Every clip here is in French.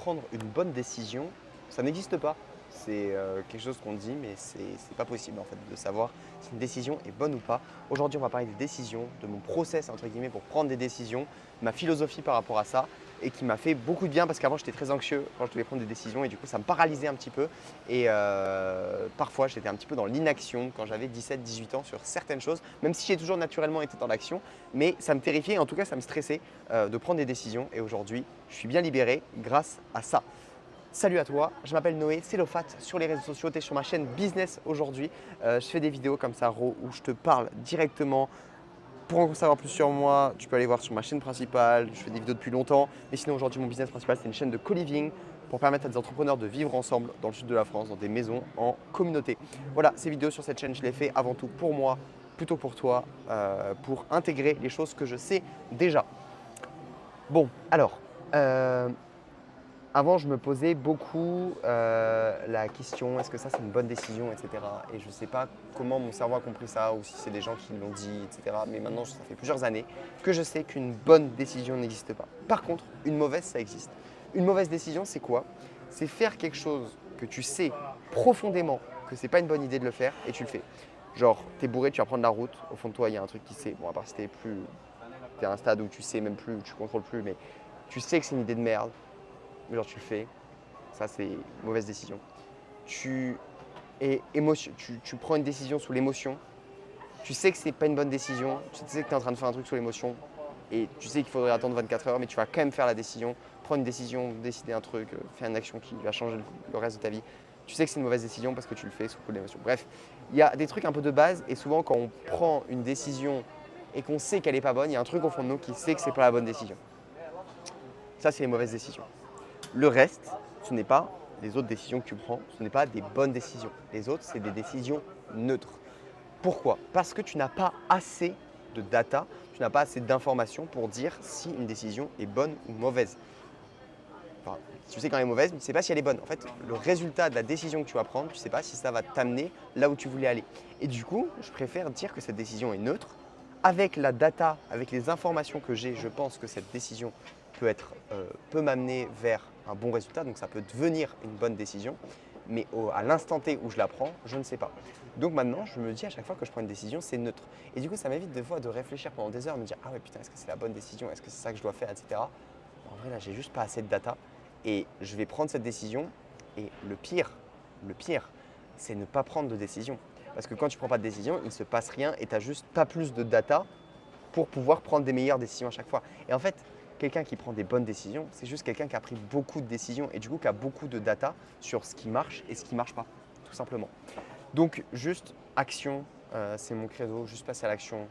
Prendre une bonne décision, ça n'existe pas. C'est quelque chose qu'on dit, mais c'est pas possible en fait de savoir si une décision est bonne ou pas. Aujourd'hui, on va parler des décisions, de mon process entre guillemets pour prendre des décisions, ma philosophie par rapport à ça, et qui m'a fait beaucoup de bien parce qu'avant j'étais très anxieux quand je devais prendre des décisions et du coup ça me paralysait un petit peu. Et parfois j'étais un petit peu dans l'inaction quand j'avais 17-18 ans sur certaines choses, même si j'ai toujours naturellement été dans l'action, mais ça me terrifiait, en tout cas ça me stressait de prendre des décisions. Et aujourd'hui, je suis bien libéré grâce à ça. Salut à toi, je m'appelle Noé, c'est Lofat sur les réseaux sociaux, tu es sur ma chaîne Business aujourd'hui. Je fais des vidéos comme ça, raw, où je te parle directement. Pour en savoir plus sur moi, tu peux aller voir sur ma chaîne principale, je fais des vidéos depuis longtemps. Mais sinon aujourd'hui, mon business principal, c'est une chaîne de co-living pour permettre à des entrepreneurs de vivre ensemble dans le sud de la France, dans des maisons en communauté. Voilà, ces vidéos sur cette chaîne, je les fais avant tout pour moi, plutôt que pour toi, pour intégrer les choses que je sais déjà. Bon, alors, avant, je me posais beaucoup la question, est-ce que ça c'est une bonne décision, etc. Et je ne sais pas comment mon cerveau a compris ça ou si c'est des gens qui l'ont dit, etc. Mais maintenant, ça fait plusieurs années que je sais qu'une bonne décision n'existe pas. Par contre, une mauvaise, ça existe. Une mauvaise décision, c'est quoi? C'est faire quelque chose que tu sais profondément que c'est pas une bonne idée de le faire et tu le fais. Genre, t'es bourré, tu vas prendre la route, au fond de toi, il y a un truc qui sait, bon, à part si t'es à un stade où tu sais même plus, où tu contrôles plus, mais tu sais que c'est une idée de merde, mais genre tu le fais, ça c'est une mauvaise décision. Tu, tu prends une décision sous l'émotion, tu sais que c'est pas une bonne décision, tu sais que tu es en train de faire un truc sous l'émotion et tu sais qu'il faudrait attendre 24 heures, mais tu vas quand même faire la décision, prendre une décision, décider un truc, faire une action qui va changer le reste de ta vie. Tu sais que c'est une mauvaise décision parce que tu le fais sous le coup de l'émotion. Bref, il y a des trucs un peu de base et souvent quand on prend une décision et qu'on sait qu'elle n'est pas bonne, il y a un truc au fond de nous qui sait que c'est pas la bonne décision. Ça, c'est les mauvaises décisions. Le reste, ce n'est pas les autres décisions que tu prends, ce n'est pas des bonnes décisions. Les autres, c'est des décisions neutres. Pourquoi? Parce que tu n'as pas assez de data, tu n'as pas assez d'informations pour dire si une décision est bonne ou mauvaise. Enfin, tu sais quand elle est mauvaise, mais tu ne sais pas si elle est bonne. En fait, le résultat de la décision que tu vas prendre, tu ne sais pas si ça va t'amener là où tu voulais aller. Et du coup, je préfère dire que cette décision est neutre. Avec la data, avec les informations que j'ai, je pense que cette décision peut m'amener vers un bon résultat, donc ça peut devenir une bonne décision, mais à l'instant T où je la prends, je ne sais pas. Donc maintenant, je me dis à chaque fois que je prends une décision, c'est neutre. Et du coup, ça m'évite des fois de réfléchir pendant des heures, me dire ah ouais putain, est-ce que c'est la bonne décision, est-ce que c'est ça que je dois faire, etc. En vrai, là, j'ai juste pas assez de data et je vais prendre cette décision. Et le pire, c'est ne pas prendre de décision. Parce que quand tu ne prends pas de décision, il ne se passe rien et tu n'as juste pas plus de data pour pouvoir prendre des meilleures décisions à chaque fois. Et en fait, quelqu'un qui prend des bonnes décisions, c'est juste quelqu'un qui a pris beaucoup de décisions et du coup qui a beaucoup de data sur ce qui marche et ce qui ne marche pas, tout simplement. Donc juste action, c'est mon credo, juste passer à l'action,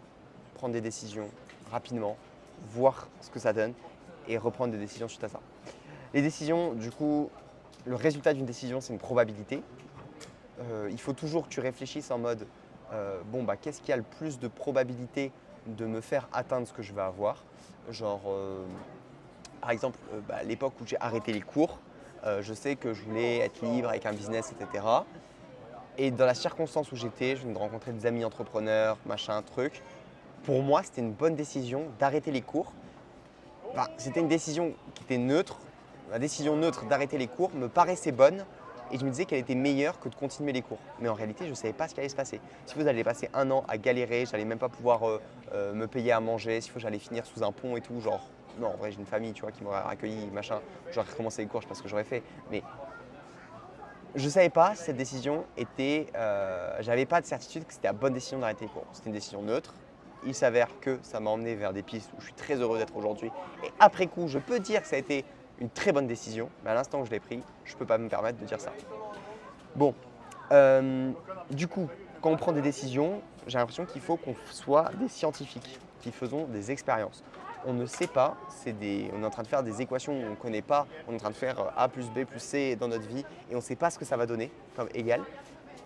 prendre des décisions rapidement, voir ce que ça donne et reprendre des décisions suite à ça. Les décisions, du coup, le résultat d'une décision, c'est une probabilité. Il faut toujours que tu réfléchisses en mode bon, bah, qu'est-ce qui a le plus de probabilité de me faire atteindre ce que je vais avoir. Genre, par exemple, l'époque où j'ai arrêté les cours, je sais que je voulais être libre avec un business, etc. Et dans la circonstance où j'étais, je venais de rencontrer des amis entrepreneurs, machin, truc. Pour moi, c'était une bonne décision d'arrêter les cours. Enfin, c'était une décision qui était neutre. La décision neutre d'arrêter les cours me paraissait bonne et je me disais qu'elle était meilleure que de continuer les cours. Mais en réalité, je ne savais pas ce qui allait se passer. S'il faut, j'allais passer un an à galérer, j'allais même pas pouvoir me payer à manger, s'il faut, j'allais finir sous un pont et tout. Genre, non, en vrai, j'ai une famille, tu vois, qui m'aurait accueilli, machin. J'aurais recommencé les cours, je sais pas ce que j'aurais fait. Mais je ne savais pas si cette décision était. J'avais pas de certitude que c'était la bonne décision d'arrêter les cours. C'était une décision neutre. Il s'avère que ça m'a emmené vers des pistes où je suis très heureux d'être aujourd'hui. Et après coup, je peux dire que ça a été une très bonne décision, mais à l'instant où je l'ai pris, je ne peux pas me permettre de dire ça. Bon, du coup, quand on prend des décisions, j'ai l'impression qu'il faut qu'on soit des scientifiques qui faisons des expériences. On ne sait pas, on est en train de faire des équations on ne connaît pas, on est en train de faire A plus B plus C dans notre vie et on ne sait pas ce que ça va donner comme égal.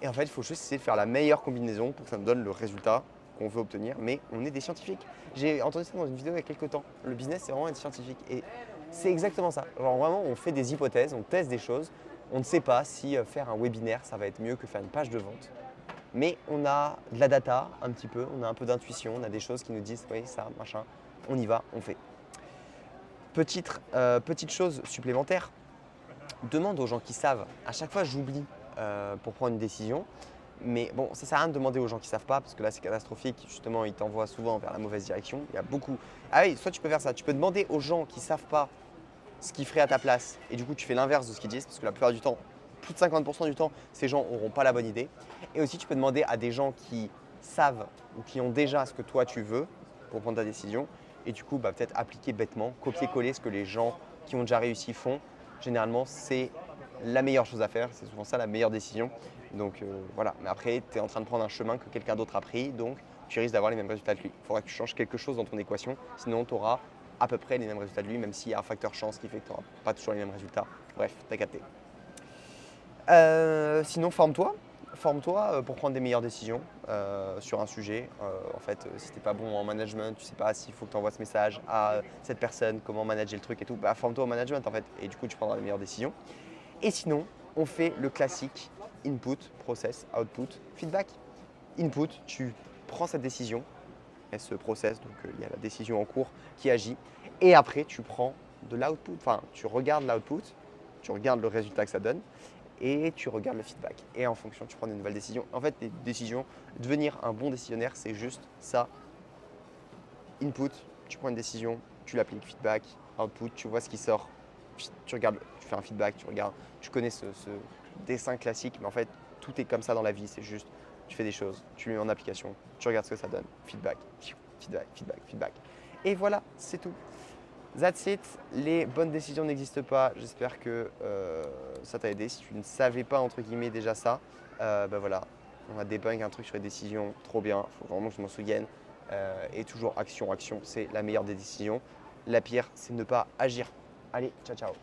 Et en fait, il faut juste essayer de faire la meilleure combinaison pour que ça me donne le résultat qu'on veut obtenir, mais on est des scientifiques. J'ai entendu ça dans une vidéo il y a quelques temps. Le business, c'est vraiment être scientifique. Et c'est exactement ça. Genre vraiment, on fait des hypothèses, on teste des choses. On ne sait pas si faire un webinaire, ça va être mieux que faire une page de vente. Mais on a de la data un petit peu, on a un peu d'intuition, on a des choses qui nous disent oui, ça, machin, on y va, on fait. Petite chose supplémentaire, demande aux gens qui savent. À chaque fois, j'oublie pour prendre une décision. Mais bon, ça sert à rien de demander aux gens qui savent pas, parce que là, c'est catastrophique. Justement, ils t'envoient souvent vers la mauvaise direction. Il y a beaucoup. Ah oui, soit tu peux faire ça. Tu peux demander aux gens qui savent pas ce qu'ils feraient à ta place. Et du coup, tu fais l'inverse de ce qu'ils disent, parce que la plupart du temps, plus de 50% du temps, ces gens n'auront pas la bonne idée. Et aussi, tu peux demander à des gens qui savent ou qui ont déjà ce que toi tu veux pour prendre ta décision. Et du coup, bah, peut-être appliquer bêtement, copier-coller ce que les gens qui ont déjà réussi font. Généralement, c'est la meilleure chose à faire. C'est souvent ça la meilleure décision. Donc voilà. Mais après, tu es en train de prendre un chemin que quelqu'un d'autre a pris. Donc, tu risques d'avoir les mêmes résultats que lui. Il faudra que tu changes quelque chose dans ton équation. Sinon, tu auras à peu près les mêmes résultats de lui, même s'il y a un facteur chance qui fait que tu n'auras pas toujours les mêmes résultats. Bref, t'as capté. Sinon, forme-toi. Forme-toi pour prendre des meilleures décisions sur un sujet. En fait, si tu n'es pas bon en management, tu ne sais pas s'il faut que tu envoies ce message à cette personne, comment manager le truc et tout, bah, forme-toi au management en fait. Et du coup, tu prendras les meilleures décisions. Et sinon, on fait le classique input, process, output, feedback. Input, tu prends cette décision, et ce process, donc il y a la décision en cours qui agit. Et après, tu prends de l'output, enfin, tu regardes l'output, tu regardes le résultat que ça donne et tu regardes le feedback. Et en fonction, tu prends des nouvelles décisions. En fait, les décisions, devenir un bon décisionnaire, c'est juste ça. Input, tu prends une décision, tu l'appliques, feedback, output, tu vois ce qui sort, tu regardes, tu fais un feedback, tu regardes, tu connais ce dessin classique, mais en fait, tout est comme ça dans la vie, c'est juste, tu fais des choses, tu le mets en application, tu regardes ce que ça donne, feedback, feedback, feedback, feedback. Et voilà, c'est tout. That's it. Les bonnes décisions n'existent pas. J'espère que ça t'a aidé. Si tu ne savais pas, entre guillemets, déjà ça, bah voilà, on va débunk un truc sur les décisions. Trop bien. Il faut vraiment que je m'en souvienne. Et toujours action, action, c'est la meilleure des décisions. La pire, c'est ne pas agir. Allez, ciao, ciao.